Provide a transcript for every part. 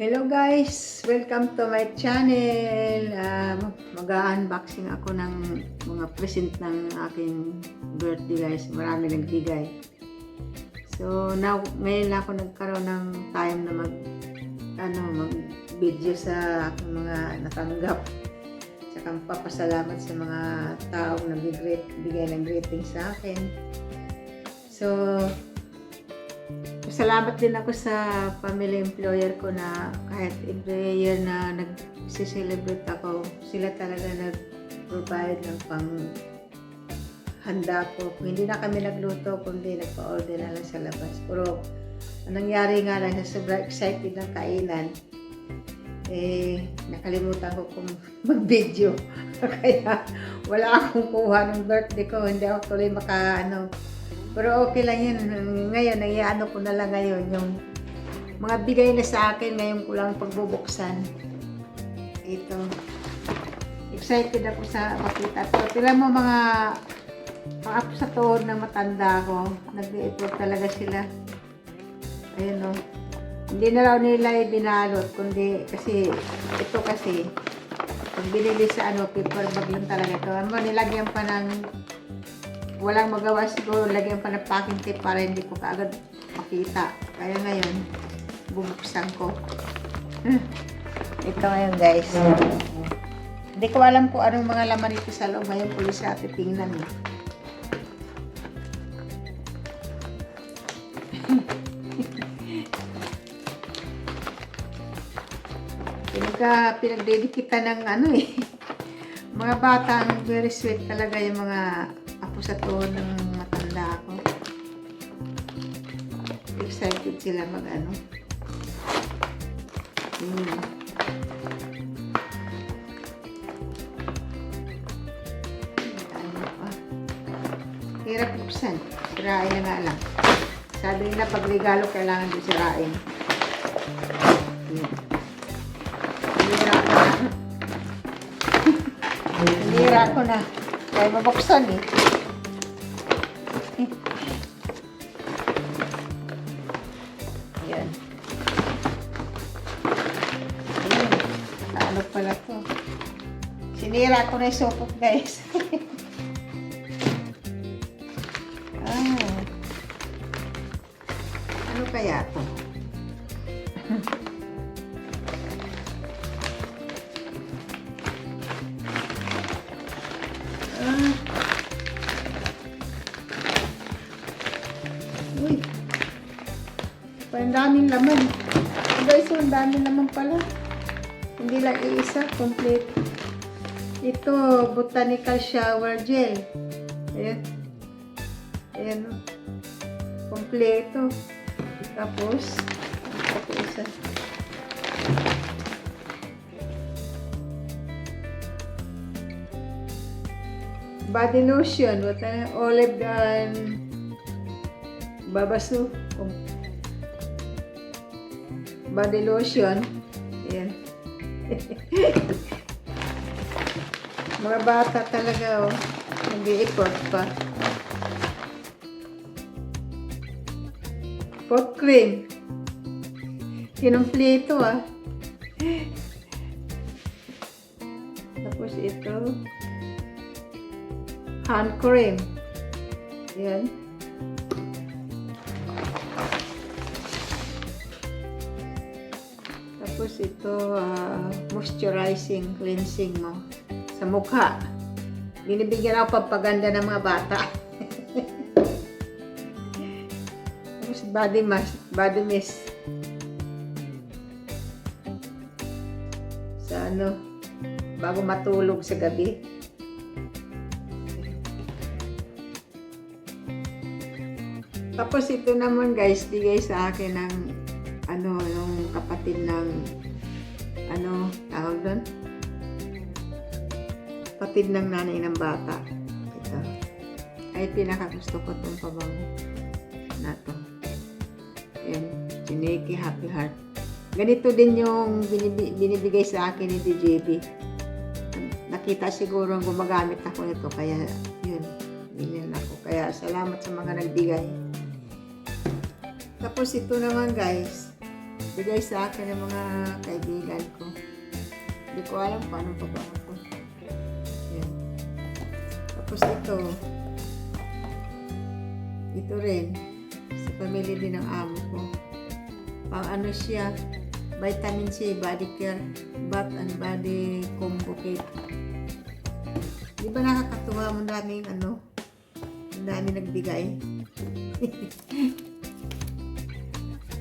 Hello guys! Welcome to my channel. Mag-unboxing ako ng mga present ng aking birthday guys. Marami nagbigay. So now, ngayon lang ako nagkaroon ng time na mag-video sa aking mga natanggap. Saka papasalamat sa mga taong nagbigay ng greeting sa akin. So, salamat din ako sa family employer ko na kahit every year na nag-celebrate ako, sila talaga nag-provide ng handa ko. Hindi na kami nagluto, kundi nagpa-order na lang sa labas. Pero ang nangyari nga lang, sobrang excited ng kainan, nakalimutan ko kung mag-video. Kaya wala akong kuha ng birthday ko, hindi ako tuloy pero okay lang yun. Ngayon, naiano ko na lang ngayon yung mga bigay na sa akin, ngayon ko lang pagbubuksan. Ito. Excited ako sa makita. So, tila mo mga apo sa tuhod na matanda ko. Nag-i-effort talaga sila. Ayun o. Hindi na raw nila ibinalot, kundi kasi, ito kasi, pag binili sa paper bag lang talaga ito. Nilagyan pa ng walang magawa siguro, lagyan pa ng packing tape para hindi ko kaagad makita. Kaya ngayon, bubuksan ko. Ito ngayon guys. Hindi ko alam kung anong mga laman ito sa loob. Ngayon ko sa titingnan eh. Pinagdedikitan ng mga batang very sweet talaga yung mga apo sa tuhod ng matanda ako. Excited sila Hirap buksan. Sirain na nga lang. Sabi nila pag regalo kailangan din sirain. Hinira ko na. Kaya mabuksan eh. Ayan. Ayan. Ano pala to? Sinira ko na yung sopot guys. Ano kaya to? Uy, ang daming laman. Guys, ang daming laman pala. Hindi lang iisa, complete. Ito, botanical shower gel. Ayan. Ayan. Kompleto. Tapos, ito isa. Body lotion. Olive and Babasu. Body lotion. Ayan. Mga bata talaga nag-i-effort pa. Pot cream. Kinumpleto Tapos ito. Hand cream. Ayan. Tapos ito, moisturizing, cleansing mo sa mukha. Binibigyan ako pampaganda ng mga bata. Tapos body mist. Sa bago matulog sa gabi. Tapos ito naman guys, bigay sa akin ng yung kapatid ng tawag doon? Kapatid ng nanay ng bata. Ito. Ay pinakagusto ko itong pabango na to. Ayan, Chineke Happy Heart. Ganito din yung binibigay sa akin ni DJB. Nakita siguro gumagamit ako nito, kaya yun, binili ako. Kaya salamat sa mga nagbigay. Tapos ito naman guys, bigay sa akin ng mga kaibigan ko. Hindi ko alam paano pa ako. Yan. Tapos ito rin, sa pamilya din ng amo ko. Pang ano siya, vitamin C, body care, bath and body combo kit. Di ba nakakatuwa mo daming ang dami nagbigay.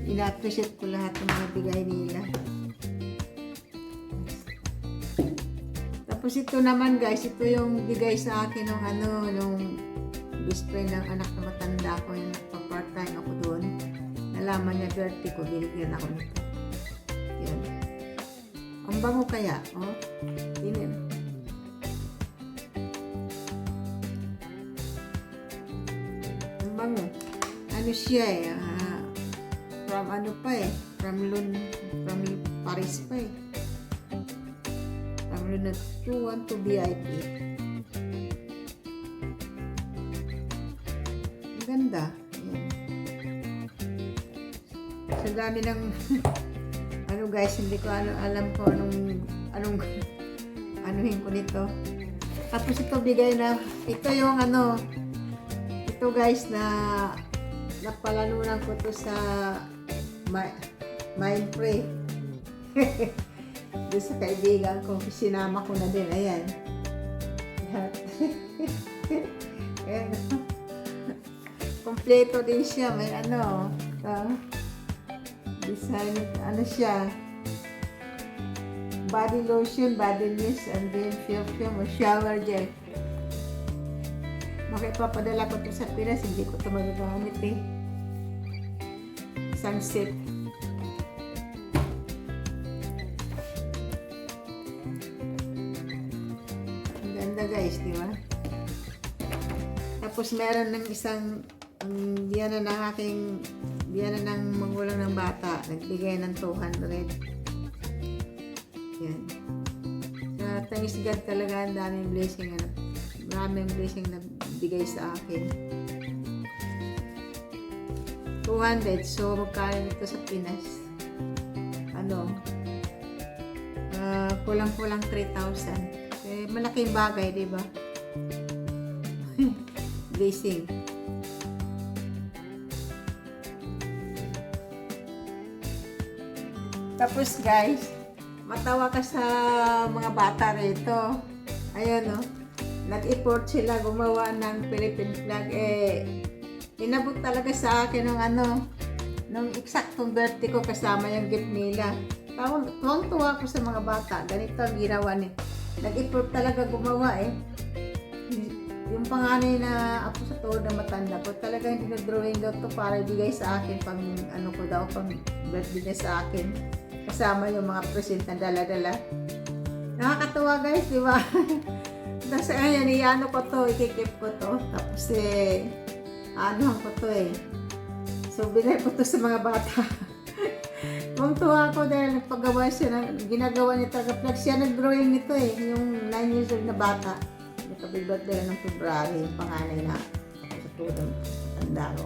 Ina-appreciate ko lahat ng mga bigay nila. Tapos ito naman guys, ito yung bigay sa akin ng nung best friend ng anak na matanda ko, yung nagpa-part-time ako doon. Nalaman niya birthday ko, binigyan ako nito. Yan. Ang bango kaya, oh. Tingnan. Ang bango. Ano siya from from Paris pa eh. From Luna 212 VIP. Ang ganda. Ayan. Sa dami ng guys, hindi ko alam ko anong anuhin ko nito. Tapos ito bigay na, ito yung ito guys na napalanunan ko to sa Mindfree. Doon sa kaibigan ko, sinama ko na din. Ayan. Ayan. Kompleto din siya. May design, siya. Body lotion, body mist, and then perfume or shower gel. Makipapadala ko ito sa Pinas, hindi ko ito magagamit eh. Isang set. Ang ganda guys, di ba? Tapos meron ng isang biyanan ng magulang ng bata, nagbigay ng 200. Yan. Sa thanks God talaga, ang daming blessing, maraming blessing na bigay sa akin. 200, so magkano nito sa Pinas? Kulang-kulang 3,000. Malaking bagay, di ba? Blessing. Tapos guys, matawa ka sa mga bata rito. Ayun nag-effort sila gumawa ng Philippine flag. Inabot talaga sa akin nung eksaktong birthday ko kasama yung gift nila. Tuwang-tuwa ko sa mga bata. Ganito ang ginawa ni. Nag-effort talaga gumawa Yung panganay na ako sa tuhod na matanda ko, talaga hindi nag-drawing daw to para ibigay sa akin pang pang birthday niya sa akin. Kasama yung mga present na dala-dala. Nakakatuwa guys, di ba? Tapos ayan, ko to, ikikip ko to. Tapos ko to So, binay ko to sa mga bata. Tuwa ako dahil nagpagawa siya, ginagawa niya talaga flag. Siya nag-drawing nito yung 9 years old na bata. Birthday ng February, yung panganay na ako sa tulong tanda ko.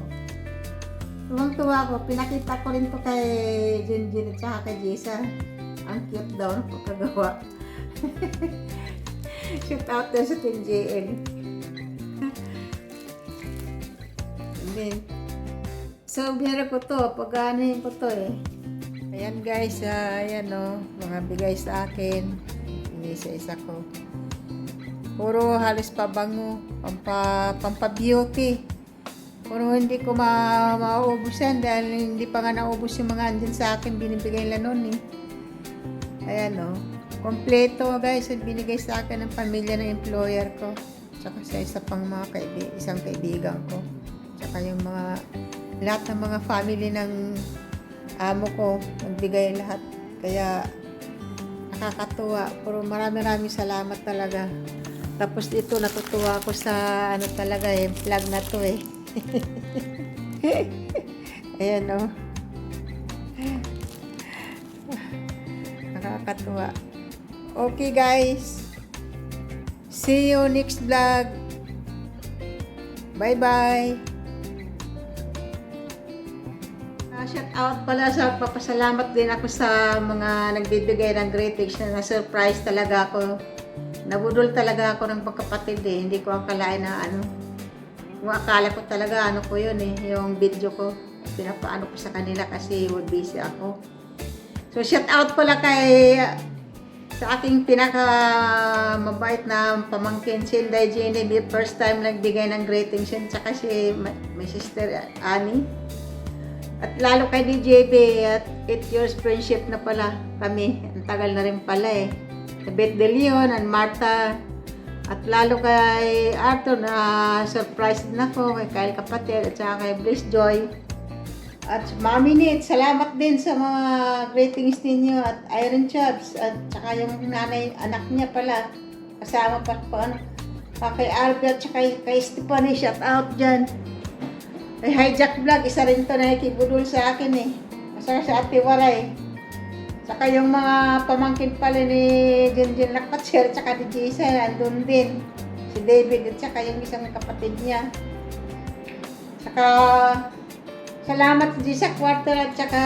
Tuwang-tuwa ko, pinakita ko rin to kay Jinjin at saka kay Jessa. Ang cute daw ng pagkagawa. Shoot out daw sa Team JN. And then, so biyara ko to, pag-aanayin ko to Ayan guys, ayan mga bigay sa akin. Isa-isa ko. Puro halos pabango, pampa-beauty. Puro hindi ko maubos yan dahil hindi pa nga naubos yung mga andyan sa akin, binibigay lang noon Ayan kompleto guys, binigay sa akin ng pamilya ng employer ko. Tsaka sa isa pang mga isang kaibigan ko. Tsaka yung lahat ng mga family ng amo ko, nagbigay lahat. Kaya nakakatuwa. Puro maraming salamat talaga. Tapos ito, natutuwa ako sa talaga vlog na to Ayan nakakatuwa. Okay guys, see you next vlog. Bye bye. Shout out pala sa papasalamat din ako sa mga nagbibigay ng greetings na na-surprise talaga ako. Nabudol talaga ako ng pagkapatid eh. Hindi ko akalain na ano. Kung akala ko talaga ano ko yun eh. Yung video ko. Pinapaano ko sa kanila kasi busy ako. So shout out pala kay sa aking pinaka mabait na pamangkin si Inday Jenny. First time nagbigay ng greetings yun. Tsaka si my sister Annie. At lalo kay DJB at 8 years friendship na pala kami. Ang tagal na rin pala eh. Kay Beth De Leon and Martha. At lalo kay Arthur na surprise din ako. Kay Kyle Kapatid at saka kay Bliss Joy. At Mami Nit, salamat din sa mga greetings ninyo. At Iron Chubs. At saka yung nanay, anak niya pala. Kasama pa ano. Kay Albert at saka kay Stephanie, shout out dyan. Ay, Hijack Vlog, isa rin to na nakikibudol sa akin eh. Masaya sa Ate Waray. Saka yung mga pamangkin pala ni Junjun Lakpatser, saka ni Jason, andun din. Si David at saka yung isang kapatid niya. Saka salamat din sa kwarto at saka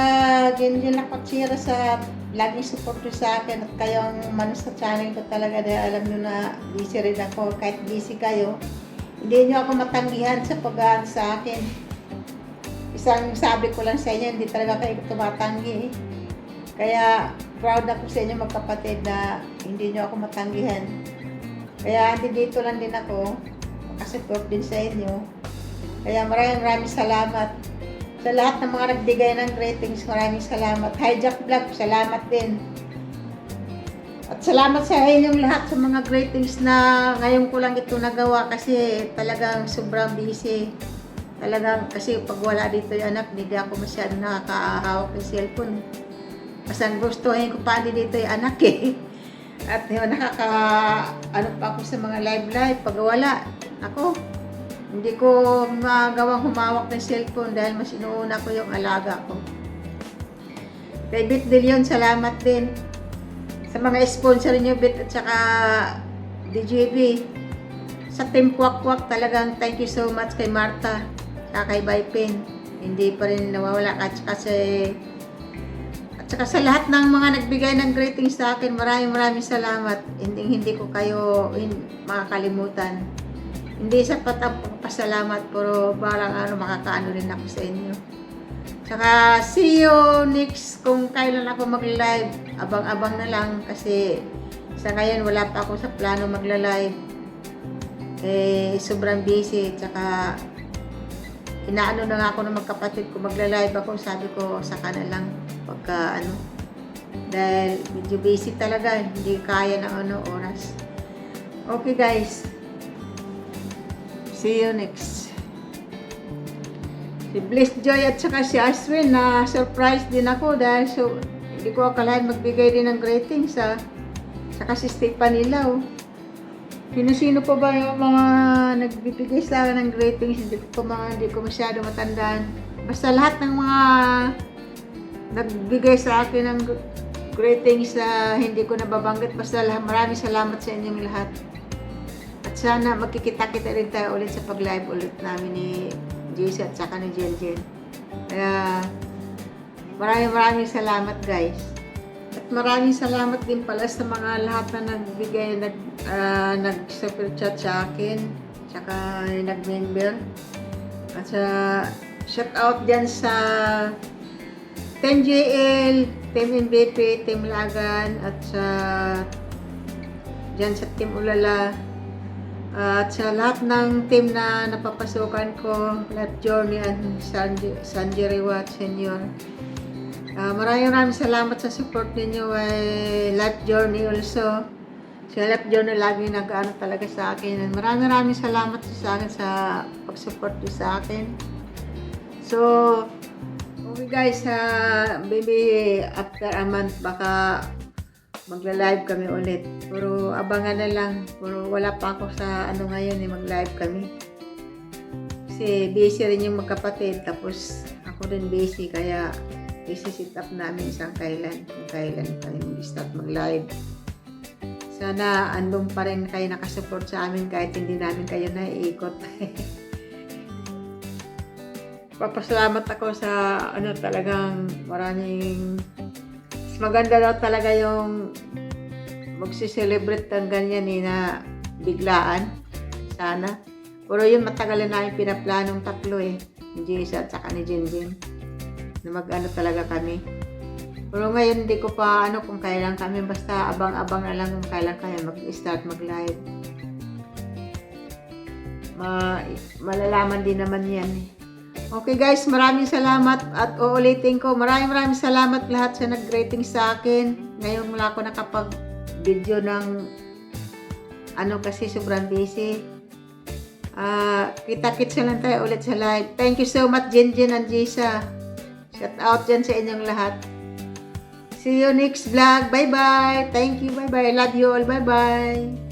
Junjun Lakpatser sa laging support sa akin at kayong mano sa channel ko talaga dahil alam nyo na busy rin ako. Kahit busy kayo, hindi nyo ako matanggihan sa pag-aan sa akin. Isang sabi ko lang sa inyo, hindi talaga kayo tumatanggi eh. Kaya proud ako sa inyo magkapatid na hindi nyo ako matanggihan. Kaya dito lang din ako, makasupport din sa inyo. Kaya maraming salamat. Sa lahat ng mga nagbigay ng greetings, maraming salamat. Hijack Vlog, salamat din. At salamat sa inyong lahat sa mga greetings na ngayon ko lang ito nagawa kasi talagang sobrang busy. Talagang kasi pag wala dito yung anak, hindi ako masyadong nakakahawak ng cellphone. Kasi gustuhin ko pa dito yung anak eh. At yun, ano pa ako sa mga live pag wala. Ako, hindi ko magawang humawak ng cellphone dahil mas inuuna ko yung alaga ko. Kay Beth De Leon, salamat din. Sa mga sponsor niyo, Beth at saka DJB. Sa Team Kwak Kwak, talagang thank you so much kay Martha. Saka kay Baypin. Hindi pa rin nawawala. At saka sa lahat ng mga nagbigay ng greetings sa akin, maraming salamat. Hindi ko kayo makakalimutan. Hindi sapat ang pasalamat, pero parang makakaano rin ako sa inyo. Saka see you next kung kailan ako mag-live. Abang-abang na lang kasi sa ngayon wala pa ako sa plano magla-live. Sobrang busy. Saka inaano na nga ako ng magkapatid ko magla-live ako. Sabi ko saka na lang pagka dahil medyo busy talaga. Hindi kaya ng oras. Okay guys. See you next. Si Bliss Joy at saka si Ashwin na surprise din ako dahil hindi ko akalain magbigay din ng greetings saka si Stephanie Lau. Sino pa ba yung mga nagbibigay sa akin ng greetings? Hindi ko masyado matandaan. Basta lahat ng mga nagbigay sa akin ng greetings hindi ko nababanggit. Basta maraming salamat sa inyong lahat. At sana magkikita-kita rin tayo ulit sa pag-live ulit namin ni Jace at saka ni Jeljen. Kaya maraming salamat guys. At maraming salamat din pala sa mga lahat na nagbigay, nag-super chat sa akin, saka nag-member. At shout out dyan sa Team JL, Team MVP, Team Lagan, at dyan sa Team Ulala. At sa lahat ng team na napapasukan ko, Life Journey and Sanjay Rewat Senior. Maraming salamat sa support ninyo Life Journey also. Si Life Journey lagi nag-ano talaga sa akin. Maraming salamat sa akin sa pag-support nyo sa akin. So, okay guys, maybe after a month baka magla-live kami ulit. Puro abangan na lang. Puro wala pa ako sa ngayon mag-live kami. Kasi busy rin yung magkapatid. Tapos ako rin busy. Kaya isi-sit up namin isang kailan. Kung kailan kami mag-start mag-live. Sana andun pa rin kayo nakasupport sa amin kahit hindi namin kayo naiikot. papasalamat ako sa ano talagang maraming mas maganda daw talaga yung magsiselebrate ng ganyan na biglaan sana. Pero yun matagal na namin pinaplanong tatlo ni Jisa at saka ni Jinjin na mag-ano talaga kami. Pero ngayon hindi ko pa kung kailan kami, basta abang-abang na lang kung kailan kami mag-start mag-live. Malalaman din naman yan Okay guys, maraming salamat at uulitin ko, maraming salamat lahat sa nag-rating sa akin. Ngayon mula ako nakapag-video ng kasi sobrang busy. Kita-kits na lang tayo ulit sa live. Thank you so much Jinjin and Jisa. Shout out dyan sa inyong lahat. See you next vlog. Bye bye. Thank you. Bye bye. Love you all. Bye bye.